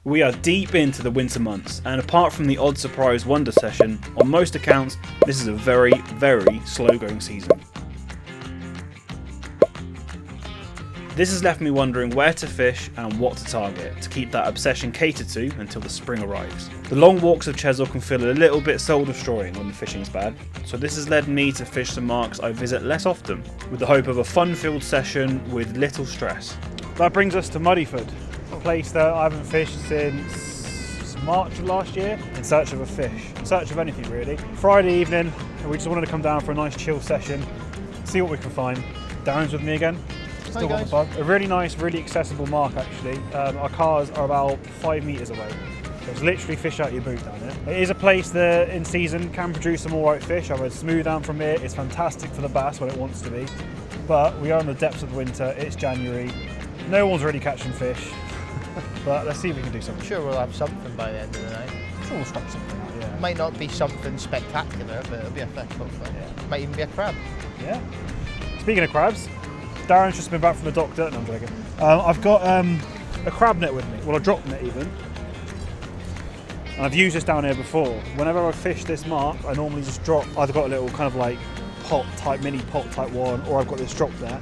We are deep into the winter months, and apart from the odd surprise wonder session, on most accounts, this is a very, very slow going season. This has left me wondering where to fish and what to target to keep that obsession catered to until the spring arrives. The long walks of Chesil can feel a little bit soul destroying when the fishing's bad, so this has led me to fish some marks I visit less often, with the hope of a fun-filled session with little stress. That brings us to Mudeford, a place that I haven't fished since March of last year, in search of a fish, in search of anything really. Friday evening, we just wanted to come down for a nice chill session, see what we can find. Darren's with me again. Still got the bug. A really nice, really accessible mark actually. Our cars are about 5 metres away. So it's literally fish out your boot down here. It is a place that in season can produce some alright fish. I've had smooth down from here. It's fantastic for the bass when it wants to be. But we are in the depths of the winter, it's January. No one's really catching fish. But let's see if we can do something. I'm sure we'll have something by the end of the night. I'm sure we'll scratch something out, yeah. It might not be something spectacular, but it'll be a fish hopefully. Yeah. Might even be a crab. Yeah. Speaking of crabs, Darren's just been back from the doctor. No, I'm joking. I've got a crab net with me. Well, a drop net even. And I've used this down here before. Whenever I fish this mark, I normally just drop. I've got a little kind of like pot type, mini pot type one, or I've got this drop net.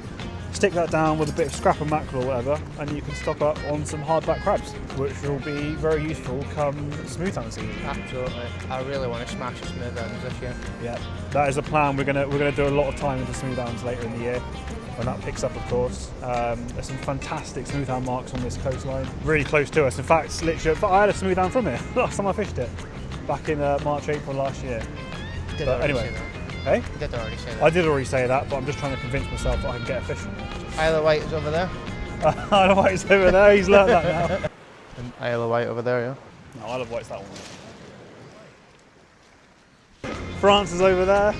Stick that down with a bit of scrap of mackerel or whatever, and you can stock up on some hardback crabs, which will be very useful come smooth down season. Absolutely. I really want to smash the smooth downs this year. Yeah, that is a plan. We're gonna do a lot of time into smooth downs later in the year. When that picks up, of course. There's some fantastic smoothhound marks on this coastline, really close to us. In fact, literally, I had a smoothhound from here last time I fished it, back in March, April last year. But anyway, hey? You did already say that. I did already say that, but I'm just trying to convince myself that I can get a fish from it. Isle of Wight is over there. Isle of Wight's over there, he's learnt that now. And Isle of Wight over there, yeah? No, Isle of Wight's that one. France is over there.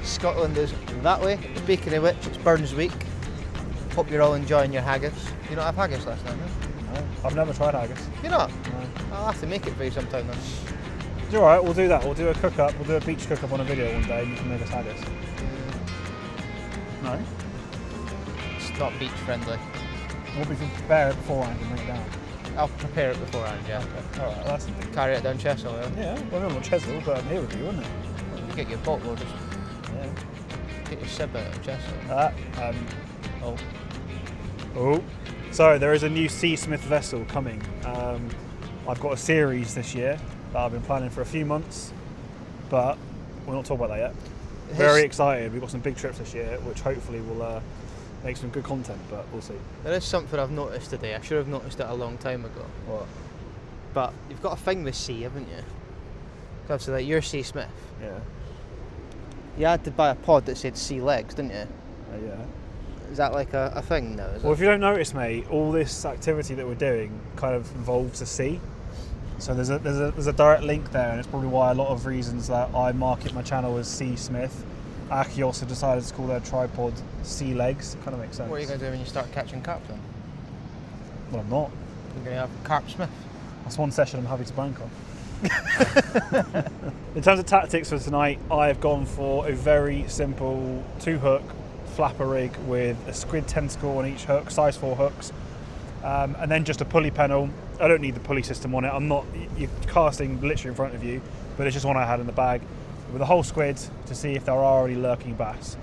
Scotland is that way. Speaking of which, it's Burns Week. Hope you're all enjoying your haggis. You don't have haggis last night, no? No, I've never tried haggis. You're not? No. I'll have to make it for you sometime then. It's alright, we'll do that. We'll do a cook up, we'll do a beach cook up on a video one day and you can make us haggis. No? It's not beach friendly. We'll be prepare it beforehand and bring it down. I'll prepare it beforehand, yeah. Okay. Alright, that's something. Carry it down Chesil, yeah? Yeah, well, I'm not Chesil, but I'm here with you, isn't it? You get your boat, we'll just Yeah. get your sib out of Chesil. Oh. So there is a new Sea Smith vessel coming. I've got a series this year that I've been planning for a few months, but we'll not talk about that yet. Very excited. We've got some big trips this year, which hopefully will make some good content, but we'll see. There is something I've noticed today. I should have noticed it a long time ago. What? But you've got a thing with sea, haven't you? So like you're Sea Smith. Yeah. You had to buy a pod that said sea legs, didn't you? Yeah. Is that like a thing now? Well, if you don't notice, mate, all this activity that we're doing kind of involves the sea. So there's a direct link there, and it's probably why a lot of reasons that I market my channel as Sea Smith. Aki also decided to call their tripod Sea Legs. Kind of makes sense. What are you going to do when you start catching carp then? Well, I'm not. You're going to have Carp Smith. That's one session I'm happy to bank on. In terms of tactics for tonight, I have gone for a very simple 2-hook flapper rig with a squid tentacle on each hook, size 4 hooks, and then just a pulley pennel. I don't need the pulley system on it. You're casting literally in front of you, but it's just one I had in the bag with a whole squid to see if there are already lurking bass.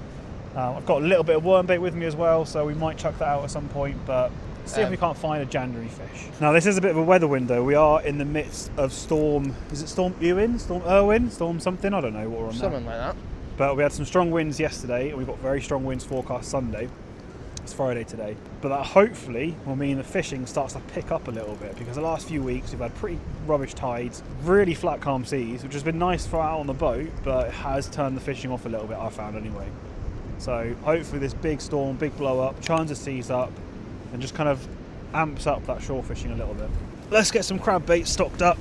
I've got a little bit of worm bait with me as well, so we might chuck that out at some point, but see if we can't find a January fish. Now this is a bit of a weather window. We are in the midst of storm, is it Storm Ewan? Storm Irwin? Storm something? I don't know what we're on now. Something like that. But we had some strong winds yesterday, and we've got very strong winds forecast Sunday. It's Friday today. But that hopefully will mean the fishing starts to pick up a little bit, because the last few weeks we've had pretty rubbish tides, really flat calm seas, which has been nice for out on the boat, but it has turned the fishing off a little bit, I found anyway. So hopefully this big storm, big blow up, churns the seas up, and just kind of amps up that shore fishing a little bit. Let's get some crab bait stocked up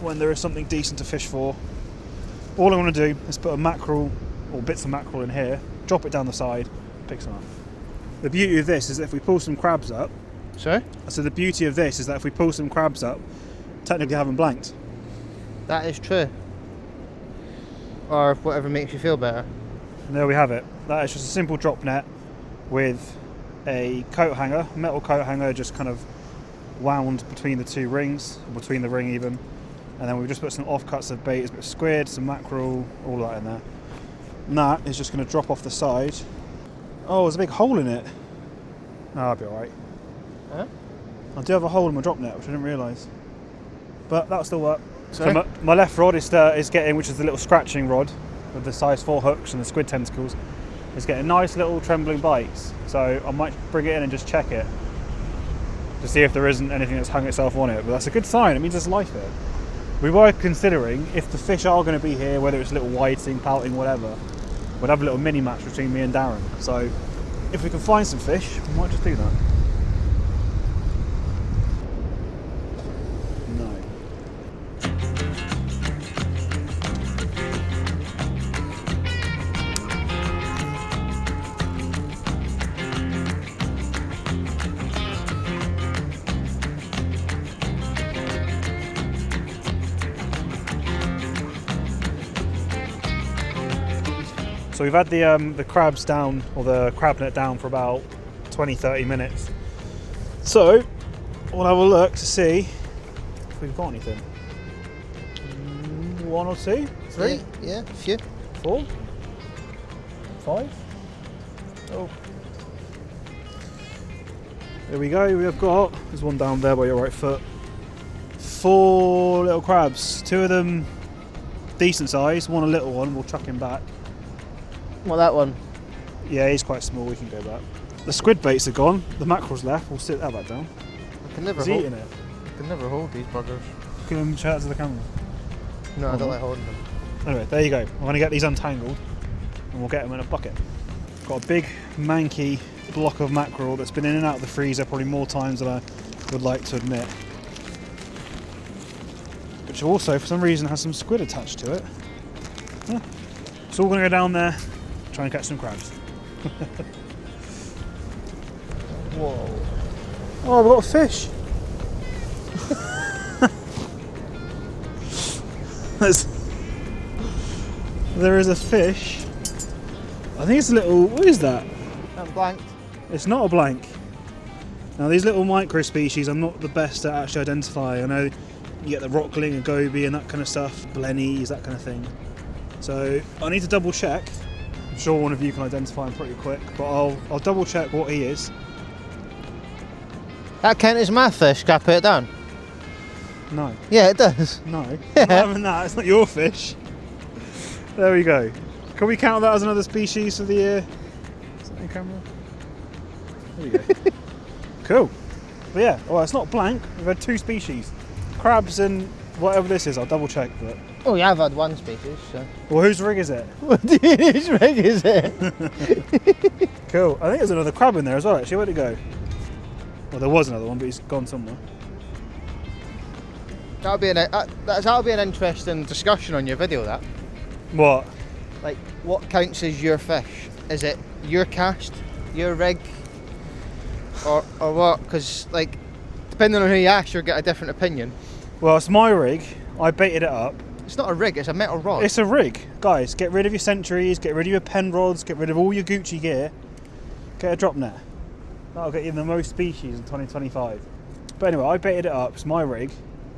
when there is something decent to fish for. All I'm going to do is put a mackerel, or bits of mackerel in here, drop it down the side, pick some up. The beauty of this is that if we pull some crabs up... Sorry? So the beauty of this is that if we pull some crabs up, technically haven't blanked. That is true. Or whatever makes you feel better. And there we have it. That is just a simple drop net with a coat hanger, metal coat hanger, just kind of wound between the two rings, between the ring even. And then we've just put some offcuts of bait, a bit of squid, some mackerel, all that in there. And that is just going to drop off the side. Oh, there's a big hole in it. No, I'll be alright. Huh? I do have a hole in my drop net, which I didn't realise. But that'll still work. Sorry? So my left rod is getting, which is the little scratching rod with the size 4 hooks and the squid tentacles, is getting nice little trembling bites. So I might bring it in and just check it to see if there isn't anything that's hung itself on it. But that's a good sign. It means there's life here. We were considering if the fish are going to be here, whether it's little whiting, pouting, whatever, we'd have a little mini match between me and Darren. So if we can find some fish, we might just do that. No. So we've had the crabs down, or the crab net down for about 20-30 minutes. So we'll have a look to see if we've got anything. 1 or 2, 3, Yeah, a few. 4, 5. Oh. There we go, we have got, there's one down there by your right foot. 4 little crabs, 2 of them decent size, 1 a little one, we'll chuck him back. Well, that one. Yeah, he's quite small, we can go back. The squid baits are gone, the mackerel's left, we'll sit that back down. I can never He's hold. eating it. I can never hold these buggers. Give him shout out to the camera. No, I don't like holding them. Anyway, there you go. I'm going to get these untangled and we'll get them in a bucket. Got a big, manky block of mackerel that's been in and out of the freezer probably more times than I would like to admit. Which also, for some reason, has some squid attached to it. Yeah. So we're going to go down there, try and catch some crabs. Whoa. Oh, we've got a fish. There is a fish. I think it's a little, what is that? I'm blanked. It's not a blank. Now these little micro species I'm not the best at actually identifying. I know you get the rockling and goby and that kind of stuff, blennies, that kind of thing. So I need to double check. I'm sure one of you can identify him pretty quick, but I'll double check what he is. That count as my fish. Can I put it down? No. Yeah, it does. No. I'm not having that, it's not your fish. There we go. Can we count that as another species for the year? Is that on camera? There we go. Cool. But yeah, well, it's not blank. We've had 2 species. Crabs and whatever this is, I'll double check. But Oh, yeah, I've had 1 species, so. well, whose rig is it? What do you mean, whose rig is it? Cool. I think there's another crab in there as well, actually. Where'd it go? Well, there was another one, but he's gone somewhere. That'll be an interesting discussion on your video, that. What? Like, what counts as your fish? Is it your cast, your rig, or what? Because, like, depending on who you ask, you'll get a different opinion. Well, it's my rig. I baited it up. It's not a rig, it's a metal rod. It's a rig. Guys, get rid of your centuries, get rid of your pen rods, get rid of all your Gucci gear. Get a drop net. That'll get you the most species in 2025. But anyway, I baited it up. It's my rig.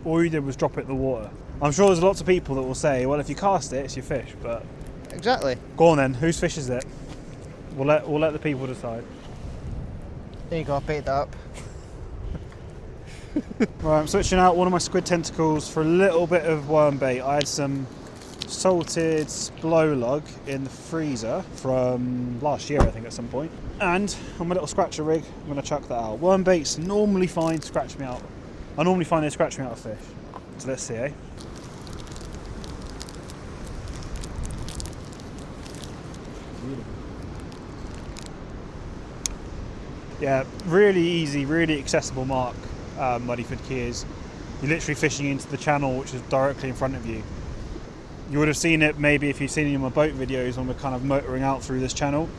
All you did was drop it in the water. I'm sure there's lots of people that will say, well, if you cast it, it's your fish. But Exactly. go on then. Whose fish is it? We'll let the people decide. There you go, I baited that up. Right, I'm switching out one of my squid tentacles for a little bit of worm bait. I had some salted splow lug in the freezer from last year, I think, at some point. And on my little scratcher rig, I'm going to chuck that out. Worm baits normally find scratch me out. I normally find they scratch me out of fish. So let's see, eh? Yeah, really easy, really accessible mark. Mudeford Quay is. You're literally fishing into the channel, which is directly in front of you. You would have seen it maybe if you've seen it in my boat videos when we're kind of motoring out through this channel.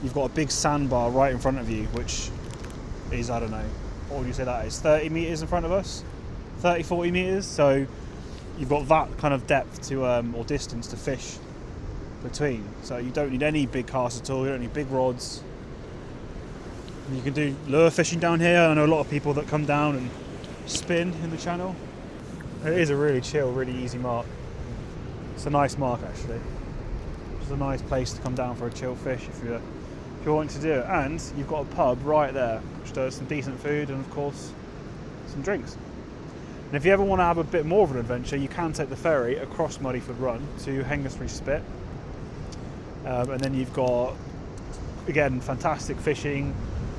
You've got a big sandbar right in front of you, which is, I don't know, what would you say that is? 30 metres in front of us? 30, 40 metres? So you've got that kind of depth to, or distance to fish between. So you don't need any big casts at all, you don't need big rods. You can do lure fishing down here. I know a lot of people that come down and spin in the channel. It is a really chill, really easy mark. It's a nice mark actually. It's a nice place to come down for a chill fish if you're wanting to do it. And you've got a pub right there which does some decent food and of course some drinks. And if you ever want to have a bit more of an adventure, you can take the ferry across Mudeford Run to Hengistbury Spit. And then you've got, again, fantastic fishing.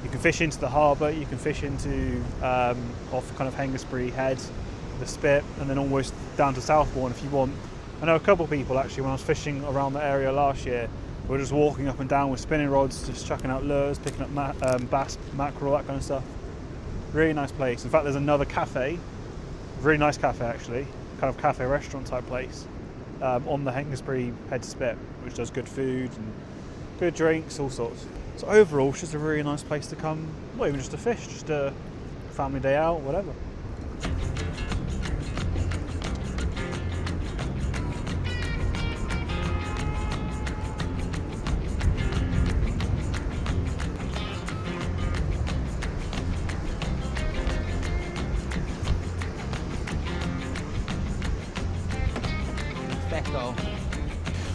You can fish into the harbour, you can fish into off kind of Hengistbury Head, the Spit, and then almost down to Southbourne if you want. I know a couple of people actually, when I was fishing around the area last year, were just walking up and down with spinning rods, just chucking out lures, picking up bass, mackerel, that kind of stuff. Really nice place. In fact, there's another cafe, really nice cafe actually, kind of cafe restaurant type place, on the Hengistbury Head Spit, which does good food and good drinks, all sorts. So overall, it's just a really nice place to come, not even just to fish, just a family day out, whatever.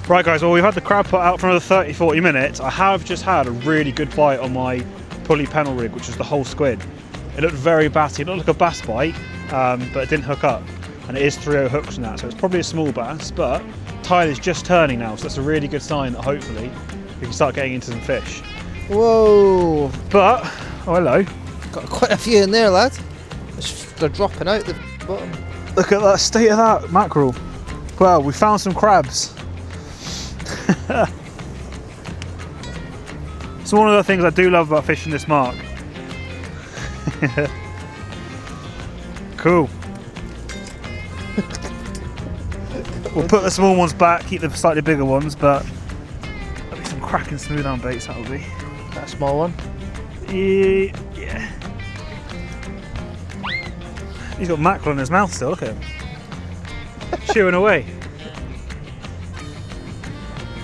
Right guys, well we've had the crab pot out for another 30-40 minutes. I have just had a really good bite on my pulley pennel rig, which is the whole squid. It looked very batty, it looked like a bass bite, but it didn't hook up. And it is 3/0 hooks on that, so it's probably a small bass, but tide is just turning now, so that's a really good sign that hopefully we can start getting into some fish. Whoa! But, oh hello. Got quite a few in there, lad. They're dropping out the bottom. Look at that state of that mackerel. Well, we found some crabs. So one of the things I do love about fishing this mark. Cool. We'll put the small ones back, keep the slightly bigger ones, but there'll be some cracking smooth arm baits, that'll be. That small one? Yeah. He's got mackerel in his mouth still, look at him. Chewing away.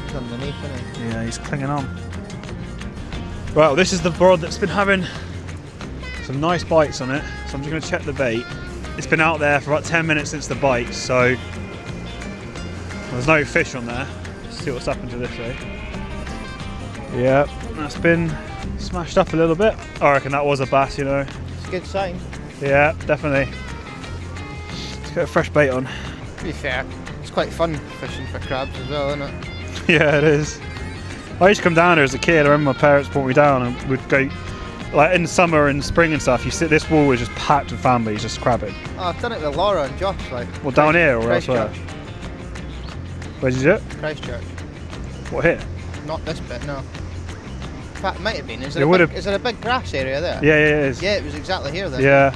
He's underneath, isn't he? Yeah, he's clinging on. Well, this is the rod that's been having some nice bites on it, so I'm just going to check the bait. It's been out there for about 10 minutes since the bite, so there's no fish on there. Let's see what's happened to this, eh? Yeah, that's been smashed up a little bit. I reckon that was a bass, you know. It's a good sign. Yeah, definitely. Let's get a fresh bait on. To be fair, it's quite fun fishing for crabs as well, isn't it? Yeah, it is. I used to come down here as a kid. I remember my parents brought me down and we'd go, like in summer and spring and stuff, you sit, this wall was just packed with families just crabbing. Oh, I've done it with Laura and Josh, like. Well, down here or elsewhere? Where did you do it? Christchurch. What, here? Not this bit, no. In fact, it might have been. Is there a big grass area there? Yeah, it is. Yeah, it was exactly here then. Yeah.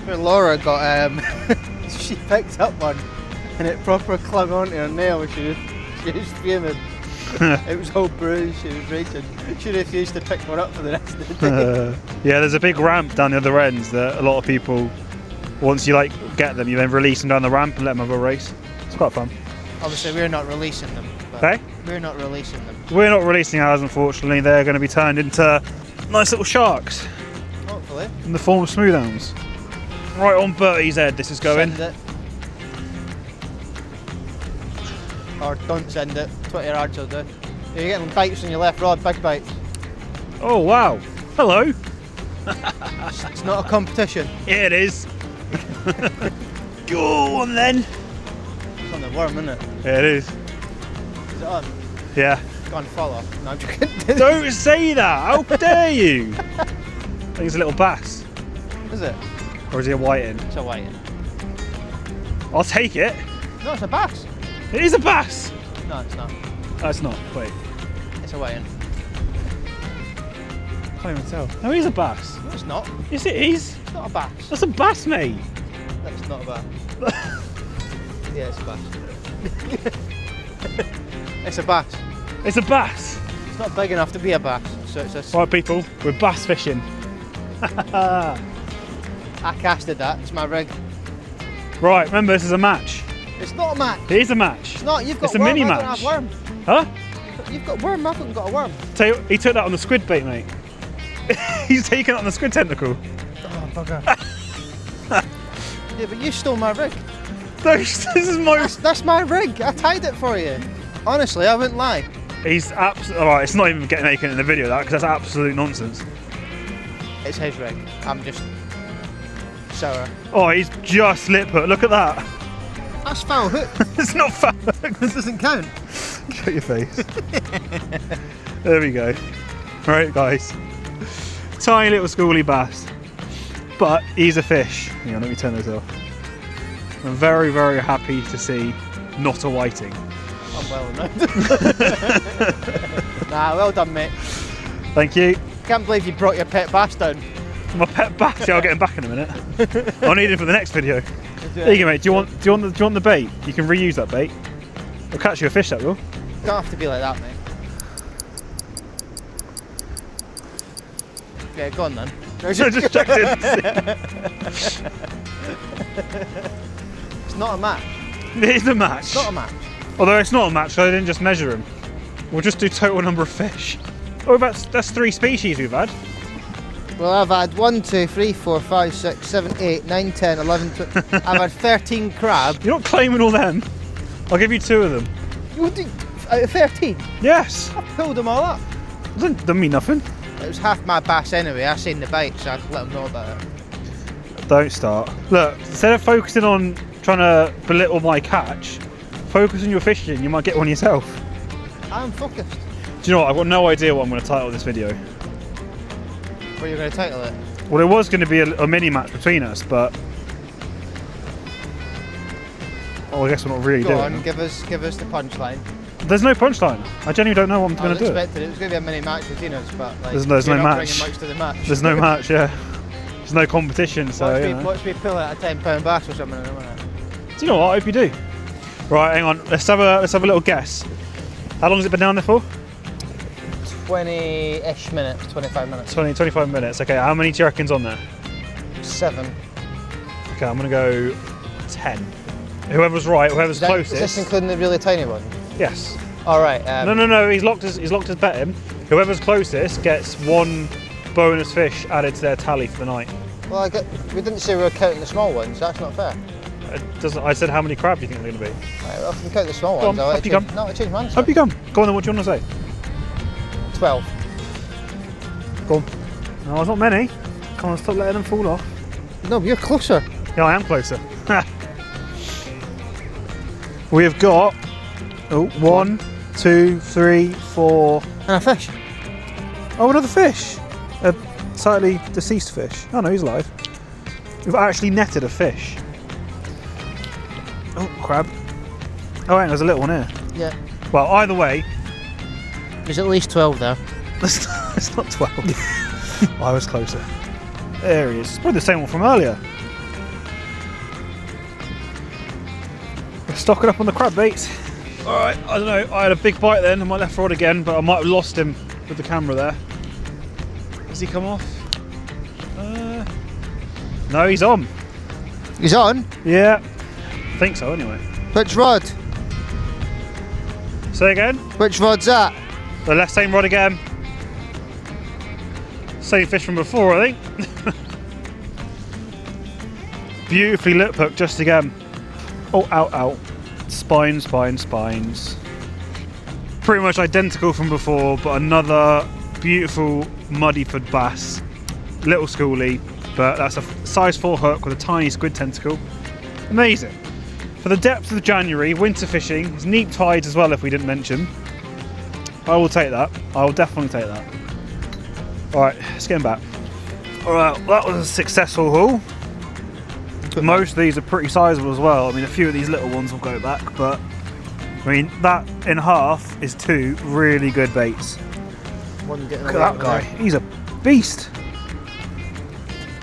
Where Laura got, she picked up one and it proper clung onto her nail. She was fuming. It was all bruised, she was raging. She refused to pick one up for the rest of the day. Yeah, there's a big ramp down the other ends that a lot of people, once you like get them, you then release them down the ramp and let them have a race. It's quite fun. Obviously we're not releasing them. Hey? We're not releasing them. We're not releasing ours, unfortunately. They're going to be turned into nice little sharks. Hopefully. In the form of smooth arms. Right on Bertie's head this is going. Send it. Or don't send it. 20 yards will do. You're getting bites on your left rod, big bites. Oh wow. Hello. It's not a competition. Yeah, it is. Go on then. It's on the worm, isn't it? Yeah, it is. Is it on? Yeah. Go on, fall off. No, I'm joking. Don't say that. How dare you? I think it's a little bass. Is it? Or is he a whiting? It's a whiting. I'll take it. No, it's a bass. It is a bass. No, it's not. No, it's not. Wait. It's a whiting. Can't even tell. No, it is a bass. No, it's not. Yes, it is. It's not a bass. That's a bass, mate. That's not a bass. Yeah, it's a bass. It's a bass. It's a bass. It's not big enough to be a bass, so it's a... Right, people, we're bass fishing. I casted that, it's my rig. Right, remember this is a match. It's not a match. It is a match. It's not, you've got It's a worm, mini I match. don't have worm. Huh? You've got worm, I haven't got a worm. Tell you, he took that on the squid bait, mate. He's taken it on the squid tentacle. Oh, bugger. Yeah, but you stole my rig. This is my... That's my rig. I tied it for you. Honestly, I wouldn't lie. He's absolutely... Alright, it's not even getting naked in the video, that, because that's absolute nonsense. It's his rig. I'm just sour. Oh, he's just slip hook. Look at that. That's foul hook. It's not foul hook. This doesn't count. Show your face. There we go. Right, guys. Tiny little schooly bass. But he's a fish. Hang on, let me turn this off. I'm very, very happy to see not a whiting. I'm well enough. Nah, well done, mate. Thank you. Can't believe you brought your pet bass down. My pet bass. Yeah, I'll get him back in a minute. I'll need him for the next video. There you go, mate. Do you want the bait? You can reuse that bait. I'll catch you a fish, that will. Don't have to be like that, mate. Yeah, go on then. Just checked in. It's not a match. It is a match. It's not a match. Although it's not a match, so I didn't just measure him. We'll just do total number of fish. Oh, that's 3 species we've had. Well, I've had 1, 2, 3, 4, 5, 6, 7, 8, 9, 10, 11, 12. I've had 13 crab. You're not claiming all them. I'll give you 2 of them. You think out of 13? Yes. I pulled them all up. Doesn't mean nothing. It was half my bass anyway. I seen the bait, so I could let them know about it. Don't start. Look, instead of focusing on trying to belittle my catch, focus on your fishing. You might get one yourself. I'm focused. Do you know what? I've got no idea what I'm going to title this video. What are you going to title it? Well, it was going to be a mini match between us, but I guess we're not really doing Go on, it. give us the punchline. There's no punchline. I genuinely don't know what I'm going to do. I expected it was going to be a mini match between us, but like, There's you're no not match. bringing much to the match. There's no match, yeah. There's no competition, so Watch me pull out a £10 bass or something in a minute. Do you know what? I hope you do. Right, hang on. Let's have a little guess. How long has it been down there for? 20-ish minutes, 25 minutes. 25 minutes. Okay, how many do you reckon's on there? 7. Okay, I'm going to go 10. Whoever's right, whoever's closest. Is this including the really tiny one? Yes. All right. No. He's locked his bet in. Whoever's closest gets 1 bonus fish added to their tally for the night. Well, we didn't say we were counting the small ones. So that's not fair. I said how many crab do you think they're going to be? Right, well, if we count the small Go ones, on, I'll up you come. No, I changed my answer. Up you come. Go on then, what do you want to say? 12. Go on. No, there's not many. Come on, stop letting them fall off. No, but you're closer. Yeah, I am closer. We have got 1, 2, 3, 4. And a fish. Oh, another fish. A slightly deceased fish. Oh no, he's alive. We've actually netted a fish. Oh, crab. Oh, hang on, there's a little one here. Yeah. Well, either way, There's at least 12 there. it's not 12. I was closer. There he is. It's probably the same one from earlier. We're stocking up on the crab baits. Alright, I don't know. I had a big bite then on my left rod again, but I might have lost him with the camera there. Has he come off? No, he's on. He's on? Yeah. I think so anyway. Which rod? Say again? Which rod's that? The left same rod again. Same fish from before, I think. Beautifully lip hook just again. Oh, out. Spines. Pretty much identical from before, but another beautiful Mudeford bass. Little schooly, but that's a size 4 hook with a tiny squid tentacle. Amazing. For the depth of January, winter fishing, it's neap tides as well if we didn't mention. I will take that. I will definitely take that. Alright, let's get him back. Alright, that was a successful haul. Most of these are pretty sizable as well. I mean, a few of these little ones will go back, but I mean, that in half is 2 really good baits. One getting Look at that guy. He's a beast.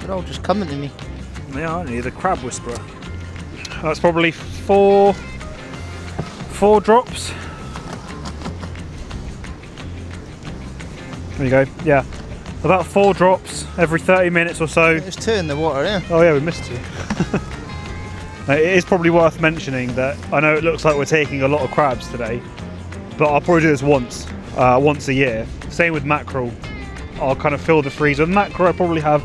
They're all just coming to me. They are, aren't they? The crab whisperer. That's probably 4 drops. There you go. Yeah, about 4 drops every 30 minutes or so. There's 2 in the water, yeah. Oh yeah, we missed 2. It is probably worth mentioning that I know it looks like we're taking a lot of crabs today, but I'll probably do this once a year. Same with mackerel. I'll kind of fill the freezer. With mackerel, I probably have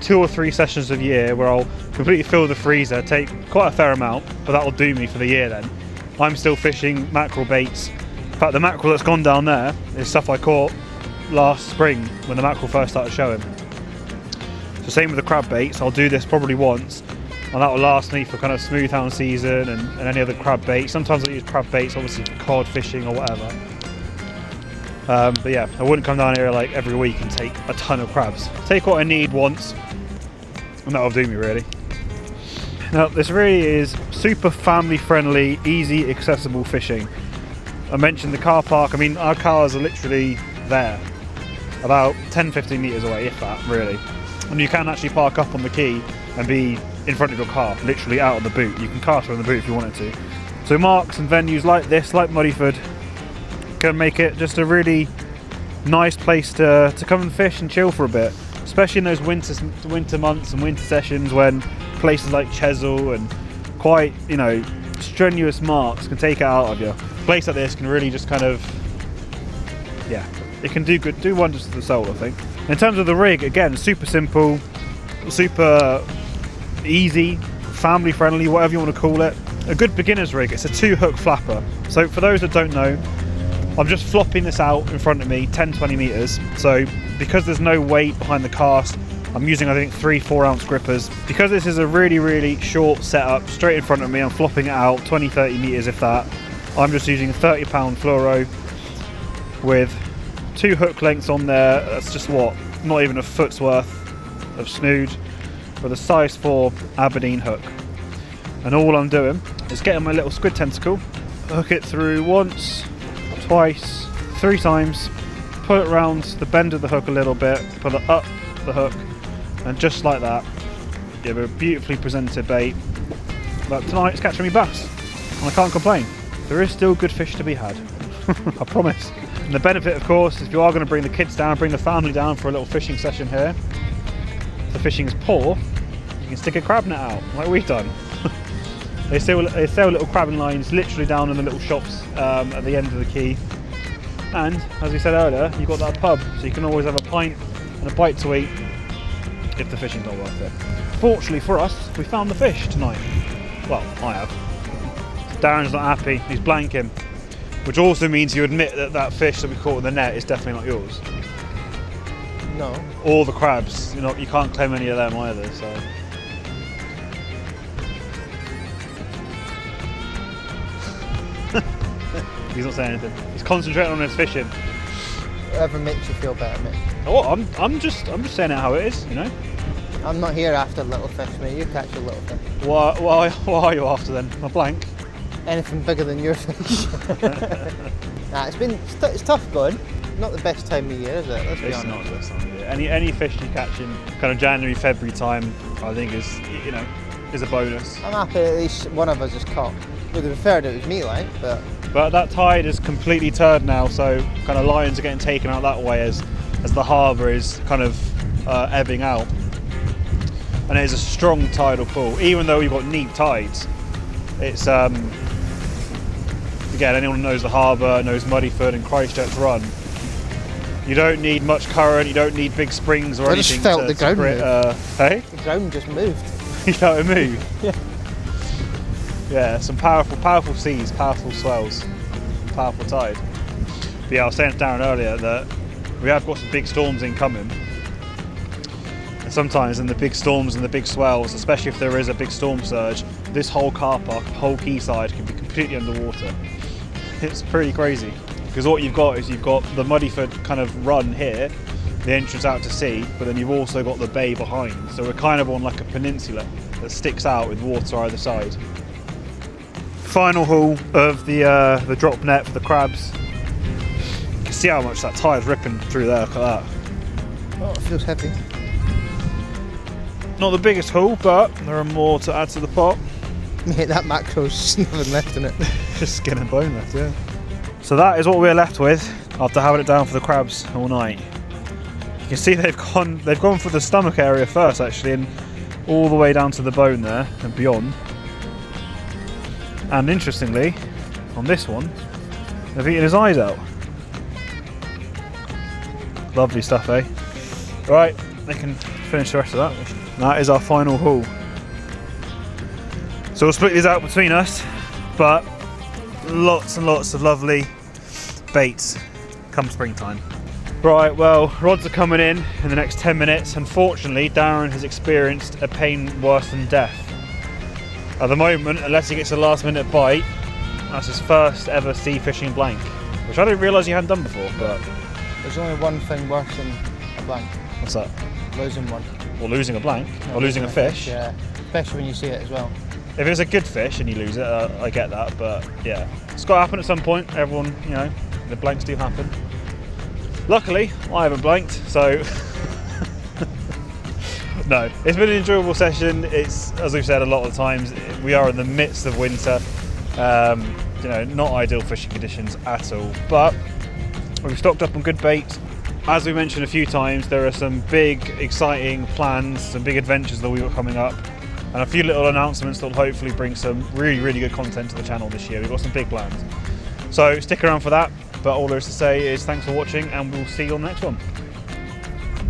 2 or 3 sessions of year where I'll completely fill the freezer, take quite a fair amount, but that'll do me for the year then. I'm still fishing mackerel baits. In fact, the mackerel that's gone down there is stuff I caught last spring when the mackerel first started showing. So same with the crab baits, I'll do this probably once, and that will last me for kind of smooth hound season and any other crab baits. Sometimes I use crab baits obviously for cod fishing or whatever. But yeah, I wouldn't come down here like every week and take a ton of crabs. Take what I need once, and that'll do me really. Now this really is super family friendly, easy, accessible fishing. I mentioned the car park. I mean, our cars are literally there, about 10-15 metres away, if that, really. And you can actually park up on the quay and be in front of your car, literally out on the boot. You can cart around the boot if you wanted to. So marks and venues like this, like Mudeford, can make it just a really nice place to come and fish and chill for a bit, especially in those winter months and winter sessions when places like Chesil and quite, you know, strenuous marks can take it out of you. A place like this can really just kind of, yeah, it can do wonders to the soul, I think. In terms of the rig, again, super simple, super easy, family friendly, whatever you want to call it. A good beginner's rig. It's a 2-hook flapper. So for those that don't know, I'm just flopping this out in front of me 10-20 metres. So because there's no weight behind the cast, I'm using I think 3-4 ounce grippers. Because this is a really short setup straight in front of me, I'm flopping it out 20-30 metres if that. I'm just using a 30-pound fluoro with 2 hook lengths on there. That's just what, not even a foot's worth of snood, with a size 4 Aberdeen hook. And all I'm doing is getting my little squid tentacle, hook it through once, twice, 3 times, pull it around the bend of the hook a little bit, pull it up the hook, and just like that, you have a beautifully presented bait. But tonight it's catching me bass, and I can't complain. There is still good fish to be had, I promise. And the benefit, of course, if you are going to bring the kids down, bring the family down for a little fishing session here, if the fishing is poor, you can stick a crab net out, like we've done. They sell little crabbing lines literally down in the little shops at the end of the quay. And, as we said earlier, you've got that pub, so you can always have a pint and a bite to eat if the fishing's not worth it. Fortunately for us, we found the fish tonight. Well, I have. Darren's not happy, he's blanking. Which also means you admit that that fish that we caught in the net is definitely not yours. No. All the crabs, you can't claim any of them either, so. He's not saying anything. He's concentrating on his fishing. Whatever makes you feel better, mate. Oh, I'm just saying it how it is, you know. I'm not here after little fish, mate. You catch your little fish. Why are you after then? A blank? Anything bigger than your fish. Nah, it's tough going. Not the best time of year, is it? Let's be honest. It's not the best time of year. Any fish you catch in kind of January, February time, I think is a bonus. I'm happy at least one of us is caught. Would have preferred it was me, like, but that tide is completely turned now, so kind of lines are getting taken out that way as the harbour is kind of ebbing out. And it is a strong tidal pull, even though we've got neap tides. It's again, anyone who knows the harbour, knows Mudeford and Christchurch Run. You don't need much current, you don't need big springs or anything. I just felt the ground move. Hey? The ground just moved. You felt it move? Yeah. Yeah, some powerful seas, powerful swells, powerful tide. But yeah, I was saying to Darren earlier that we have got some big storms incoming. And sometimes in the big storms and the big swells, especially if there is a big storm surge, this whole car park, whole quayside can be completely underwater. It's pretty crazy. Because what you've got is you've got the Mudeford kind of run here, the entrance out to sea, but then you've also got the bay behind. So we're kind of on like a peninsula that sticks out with water either side. Final haul of the drop net for the crabs. You can see how much that tide's ripping through there, look at that. Oh, it feels heavy. Not the biggest haul, but there are more to add to the pot. Mate, that mackerel's nothing left in it. Just skin and bone left, yeah. So that is what we're left with after having it down for the crabs all night. You can see they've gone for the stomach area first actually, and all the way down to the bone there and beyond. And interestingly, on this one, they've eaten his eyes out. Lovely stuff, eh? Right, they can finish the rest of that. That is our final haul. So we'll split these out between us, but lots and lots of lovely baits come springtime. Right, well, rods are coming in the next 10 minutes. Unfortunately, Darren has experienced a pain worse than death. At the moment, unless he gets a last minute bite, that's his first ever sea fishing blank, which I didn't realise he hadn't done before, but... There's only one thing worse than a blank. What's that? Losing one. Or losing a blank, or losing a fish. Yeah, especially when you see it as well. If it's a good fish and you lose it, I get that, but yeah. It's got to happen at some point. Everyone, you know, the blanks do happen. Luckily, I haven't blanked, so... No, it's been an enjoyable session. It's, as we've said a lot of times, we are in the midst of winter. You know, not ideal fishing conditions at all, but we've stocked up on good bait. As we mentioned a few times, there are some big, exciting plans, some big adventures that we've got coming up, and a few little announcements that will hopefully bring some really, really good content to the channel this year. We've got some big plans. So stick around for that, but all there is to say is thanks for watching, and we'll see you on the next one.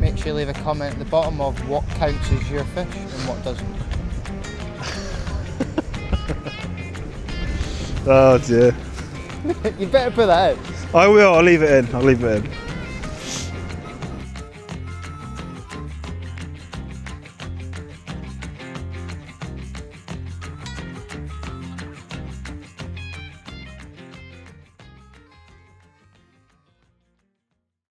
Make sure you leave a comment at the bottom of what counts as your fish and what doesn't. Oh dear. You better put that out. I will, I'll leave it in.